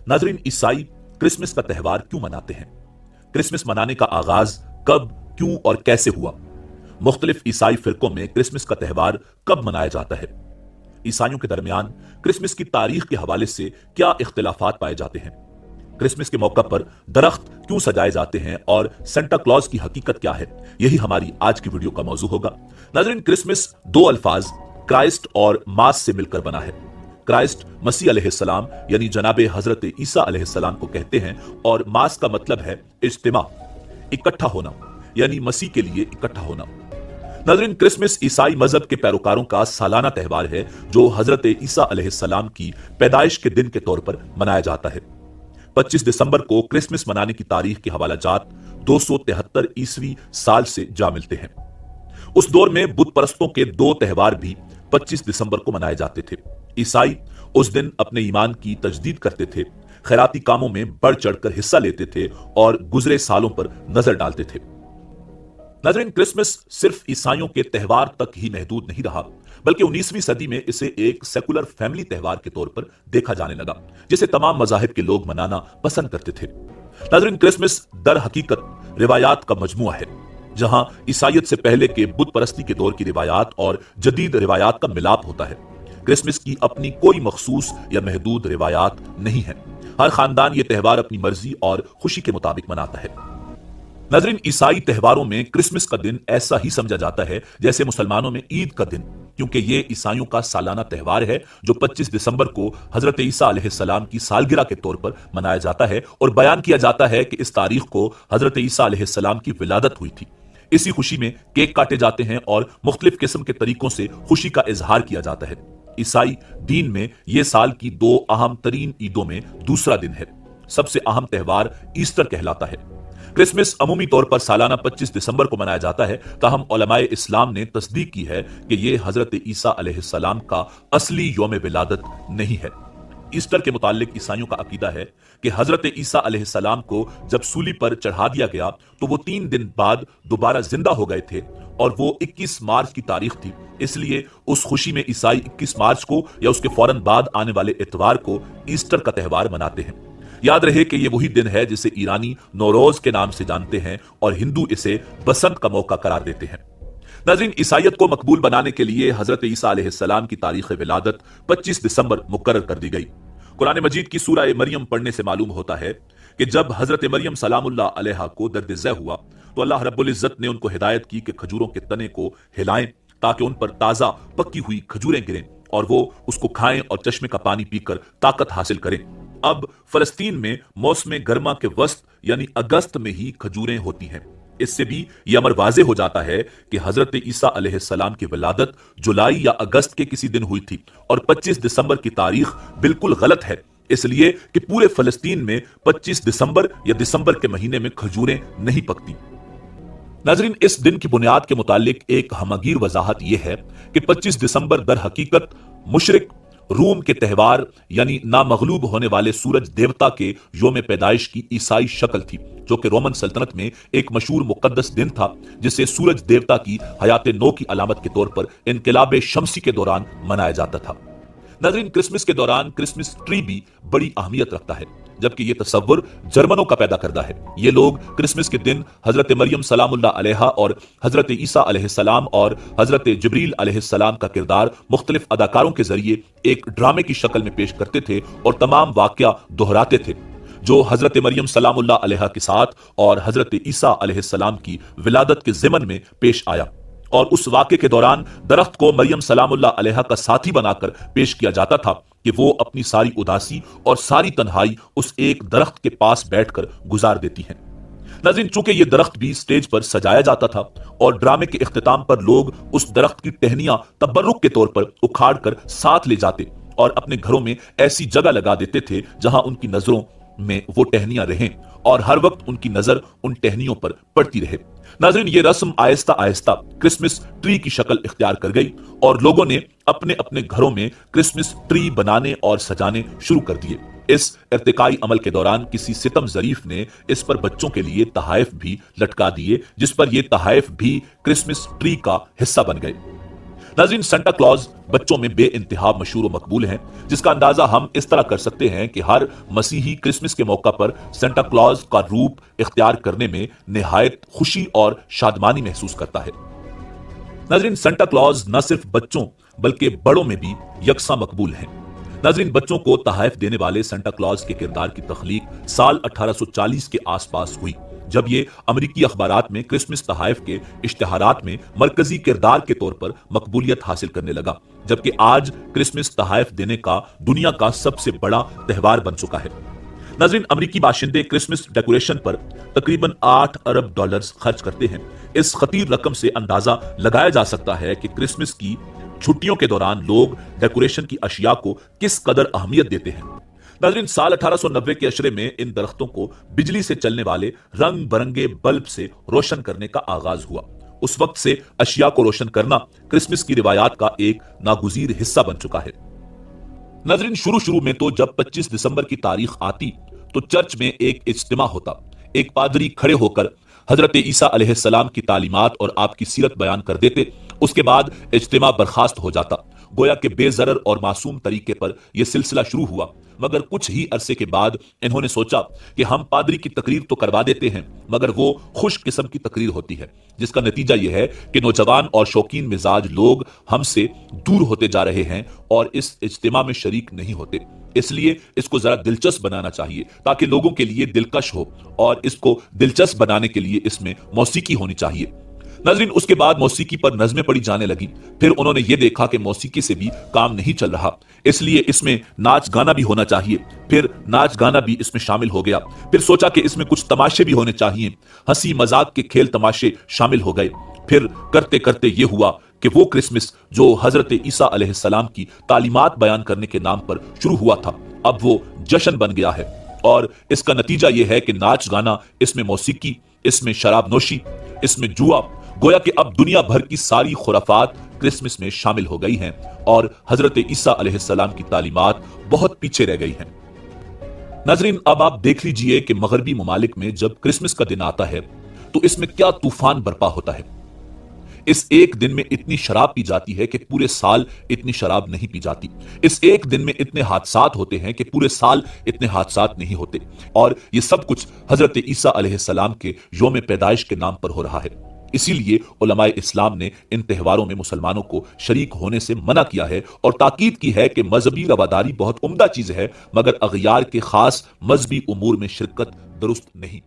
नाजरीन, ईसाई क्रिसमस का त्यौहार क्यों मनाते हैं? क्रिसमस मनाने का आगाज कब, क्यों और कैसे हुआ? मुख्तलिफ ईसाई फिरकों में क्रिसमस का त्यौहार कब मनाया जाता है? ईसाइयों के दरमियान क्रिसमस की तारीख के हवाले से क्या इख्तिलाफात पाए जाते हैं? क्रिसमस के मौका पर दरख्त क्यों सजाए जाते हैं और सेंटा क्लॉज की हकीकत क्या है? यही हमारी आज की वीडियो का मौजू होगा। नाज़रीन, क्रिसमस दो अल्फाज क्राइस्ट और मास से मिलकर बना है। क्राइस्ट मसीह अलैहिस्सलाम यानी जनाबे हजरत ईसा अलैहिस्सलाम को कहते हैं और मास का मतलब है इज्तिमा, इकट्ठा होना, यानी मसीह के लिए इकट्ठा होना। नाज़रीन, क्रिसमस ईसाई मजहब के पैरोकारों का सालाना त्यौहार है जो हजरत ईसा अलैहिस्सलाम की पैदाइश के दिन के तौर पर मनाया जाता है। 25 दिसंबर को क्रिसमस मनाने की तारीख के हवालाजात 273 ईस्वी साल से जा मिलते हैं। उस दौर में बुत परस्तों के दो त्यौहार भी 25 दिसंबर को मनाए जाते थे। ईसाई उस दिन अपने ईमान की तजदीद करते थे, खैराती कामों में बढ़ चढ़कर हिस्सा लेते थे और गुजरे सालों पर नजर डालते थे। नाज़रीन, क्रिसमस सिर्फ ईसाइयों के त्यौहार तक ही महदूद नहीं रहा, बल्कि 19वीं सदी में इसे एक सेकुलर फैमिली त्यौहार के तौर पर देखा जाने लगा, जिसे तमाम मजाहिब के लोग मनाना पसंद करते थे। नाज़रीन, क्रिसमस दर हकीकत रिवायात का मजमुआ है, जहां ईसाइयत से पहले के बुत परस्ती के दौर की रिवायात और जदीद रिवायात का मिलाप होता है। क्रिसमस की अपनी कोई मखसूस या महदूद रिवायात नहीं है। हर खानदान यह त्यौहार अपनी मर्जी और खुशी के मुताबिक मनाता है। नाज़रीन, ईसाई त्यौहारों में क्रिसमस का दिन ऐसा ही समझा जाता है जैसे मुसलमानों में ईद का दिन, क्योंकि ये ईसाइयों का सालाना त्यौहार है जो 25 दिसंबर को हजरत ईसा अलैहिस्सलाम की सालगिरह के तौर पर मनाया जाता है और बयान किया जाता है कि इस तारीख को हजरत ईसा अलैहिस्सलाम की विलादत हुई थी। इसी खुशी में केक काटे जाते हैं और मुख्तलिफ किस्म के तरीकों से खुशी का इजहार किया जाता है। ईसाई दीन में यह साल की दो अहम तरीन ईदों में दूसरा दिन है। सबसे अहम त्यौहार ईस्टर कहलाता है। क्रिसमस अमूमी तौर पर सालाना 25 दिसंबर को मनाया जाता है, ताहम उलमाए इस्लाम ने तस्दीक की है कि यह हजरत ईसा अलैहिस्सलाम का असली यौम विलादत नहीं है। ईस्टर के मुतालिक ईसाइयों का अकीदा है कि हजरत ईसा अलैहिस्सलाम को जब सूली पर चढ़ा दिया गया तो वो 3 दिन बाद दोबारा जिंदा हो गए थे और वो 21 मार्च की तारीख थी। इसलिए उस खुशी में ईसाई 21 मार्च को या उसके फौरन बाद आने वाले इतवार को ईस्टर का त्यौहार मनाते हैं। याद रहे कि ये वही दिन है जिसे ईरानी नौरोज के नाम से जानते हैं और हिंदू इसे बसंत का मौका करार देते हैं। नाज़रीन, ईसाइयत को मकबूल बनाने के लिए हजरत ईसा अलैहिस्सलाम की तारीख विलादत 25 दिसंबर मुकर्रर कर दी गई। कुरान मजीद की सूरह मरियम पढ़ने से मालूम होता है कि जब हजरत मरियम सलामुल्लाह अलैहा को दर्द ज़ै हुआ तो अल्लाह रब्बुल इज्जत ने उनको हिदायत की कि खजूरों के तने को हिलाएं ताकि उन पर ताजा पक्की हुई खजूरें गिरें और वो उसको खाएं और चश्मे का पानी पीकर ताकत हासिल करें। अब फलस्तीन में मौसम गर्मा के वस्त यानी अगस्त में ही खजूरें होती हैं। इससे भी यह अमर वाज़े हो जाता है कि हजरत ईसा अलैहिस्सलाम की विलादत जुलाई या अगस्त के किसी दिन हुई थी और 25 दिसंबर की तारीख बिल्कुल गलत है, इसलिए कि पूरे फलस्तीन में 25 दिसंबर या दिसंबर के महीने में खजूरें नहीं पकती। नाज़रीन, इस दिन की बुनियाद के मुतालिक एक हमगीर वजाहत यह है कि 25 दिसंबर दर हकीकत मुशरिक रूम के त्यौहार यानी नामगलूब होने वाले सूरज देवता के योम पैदाइश की ईसाई शक्ल थी, जो कि रोमन सल्तनत में एक मशहूर मुकद्दस दिन था जिसे सूरज देवता की हयात नो की अलामत के तौर पर इनकलाब शमसी के दौरान मनाया जाता था। नाज़रीन, क्रिसमस के दौरान क्रिसमस ट्री भी बड़ी अहमियत रखता है, जबकि यह तसव्वुर जर्मनों का पैदा करता है। ये लोग क्रिसमस के दिन हजरत मरियम सलामुल्लाह अलैहा और हजरत ईसा अलैहिस्सलाम और हजरत जिब्रील अलैहिस्सलाम का किरदार मुख्तलिफ अदाकारों के जरिए एक ड्रामे की शक्ल में पेश करते थे और तमाम वाकया दोहराते थे जो हजरत मरियम सलामुल्लाह अलैहा के साथ और हजरत ईसा अलैहिस्सलाम की विलादत के ज़िमन में पेश आया। और उस वाक़े के दौरान दरख्त को मरियम सलामुल्लाह अलैहा का साथी बनाकर पेश किया जाता था कि वो अपनी सारी उदासी और सारी तन्हाई उस एक दरख्त के पास बैठकर गुजार देती हैं। नाज़रीन, चूंकि ये दरख्त भी स्टेज पर सजाया जाता था और ड्रामे के इख्तिताम पर लोग उस दरख्त की टहनियां तबर्रुक के तौर पर उखाड़ कर साथ ले जाते और अपने घरों में ऐसी जगह लगा देते थे जहां उनकी नजरों में वो टहनियां रहें और हर वक्त उनकी नजर उन टहनियों पर पड़ती रहे। नाज़रीन, ये रस्म आहिस्ता आहिस्ता क्रिसमस ट्री की शक्ल इख्तियार कर गई और लोगों ने अपने अपने घरों में क्रिसमस ट्री बनाने और सजाने शुरू कर दिए। इस इर्तिकाई अमल के दौरान किसी सितम ज़रीफ ने इस पर बच्चों के लिए तहाइफ भी लटका दिए, जिस पर ये तहाइफ भी क्रिसमस ट्री का हिस्सा बन गए। नाज़रीन, सेंटा क्लॉज बच्चों में बे इंतहा मशहूर और मकबूल हैं, जिसका अंदाजा हम इस तरह कर सकते हैं कि हर मसीही क्रिसमस के मौका पर सेंटा क्लॉज का रूप इख्तियार करने में निहायत खुशी और शादमानी महसूस करता है। नाज़रीन, सेंटा क्लॉज न सिर्फ बच्चों बल्कि बड़ों में भी यकसा मकबूल हैं। नाज़रीन, बच्चों को तहाइफ देने वाले सेंटा क्लॉज के किरदार की तख्लीक साल 1840 के आसपास हुई, जब ये अमरीकी अखबारात में क्रिसमस तहाइफ के इश्तिहारात में मरकजी किरदार के तौर पर मकबूलियत हासिल करने लगा, जबकि आज क्रिसमस तहाइफ देने का दुनिया का सबसे बड़ा त्यौहार बन चुका है। नाज़रीन, अमरीकी बाशिंदे क्रिसमस डेकोरेशन पर तकरीबन $8 अरब खर्च करते हैं। इस खतीर रकम से अंदाजा लगाया जा सकता है कि क्रिसमस की छुट्टियों के दौरान लोग डेकोरेशन की अशिया को किस कदर अहमियत देते हैं। नाज़रीन, साल 1890 के अशरे में इन दरख्तों को बिजली से चलने वाले रंग बरंगे बल्ब से रोशन करने का आगाज हुआ। उस वक्त से अशिया को रोशन करना क्रिसमस की रिवायात का एक नागुज़ीर हिस्सा बन चुका है। नाज़रीन, शुरू में तो जब 25 दिसंबर की तारीख आती तो चर्च में एक इज्तिमा होता। एक पादरी खड़े होकर हजरत ईसा अलैहिस्सलाम की तालीमात और आपकी सीरत बयान कर देते। उसके बाद इज्तिमा बर्खास्त हो जाता। गोया के बेजरर और मासूम तरीके पर यह सिलसिला शुरू हुआ, मगर कुछ ही अरसे के बाद इन्होंने सोचा कि हम पादरी की तकरीर तो करवा देते हैं, मगर वो खुश किस्म की तकरीर होती है, जिसका नतीजा यह है कि नौजवान और शौकीन मिजाज लोग हमसे दूर होते जा रहे हैं और इस इज्तिमा में शरीक नहीं होते। इसलिए इसको जरा दिलचस्प बनाना चाहिए ताकि लोगों के लिए दिलकश हो, और इसको दिलचस्प बनाने के लिए इसमें मौसीकी होनी चाहिए। नाज़रीन, उसके बाद मौसीकी पर नज़में पड़ी जाने लगी। फिर उन्होंने ये देखा कि मौसीकी से भी काम नहीं चल रहा, इसलिए इसमें नाच गाना भी होना चाहिए। फिर नाच गाना भी इसमें शामिल हो गया। फिर सोचा कि इसमें कुछ तमाशे भी होने चाहिए। हंसी मजाक के खेल तमाशे शामिल हो गए। फिर करते करते ये हुआ कि वो क्रिसमस जो हजरत ईसा अलैहिस्सलाम की तालीमात बयान करने के नाम पर शुरू हुआ था, अब वो जश्न बन गया है। और इसका नतीजा यह है कि नाच गाना, इसमें मौसीकी, इसमें शराब नोशी, इसमें जुआ, गोया कि अब दुनिया भर की सारी खुराफात क्रिसमस में शामिल हो गई हैं और हजरत ईसा अलैहिस्सलाम की तालीमात बहुत पीछे रह गई हैं। नाज़रीन, अब आप देख लीजिए कि मगरबी ममालिक में जब क्रिसमस का दिन आता है तो इसमें क्या तूफान बर्पा होता है। इस एक दिन में इतनी शराब पी जाती है कि पूरे साल इतनी शराब नहीं पी जाती। इस एक दिन में इतने हादसात होते हैं कि पूरे साल इतने हादसात नहीं होते। और ये सब कुछ हजरत ईसा अलैहिस्सलाम के यौम पैदाइश के नाम पर हो रहा है। इसीलिए उलमाए इस्लाम ने इन त्योहारों में मुसलमानों को शरीक होने से मना किया है और ताकीद की है कि मजहबी रवादारी बहुत उम्दा चीज है, मगर अगयार के खास मजहबी उमूर में शिरकत दुरुस्त नहीं।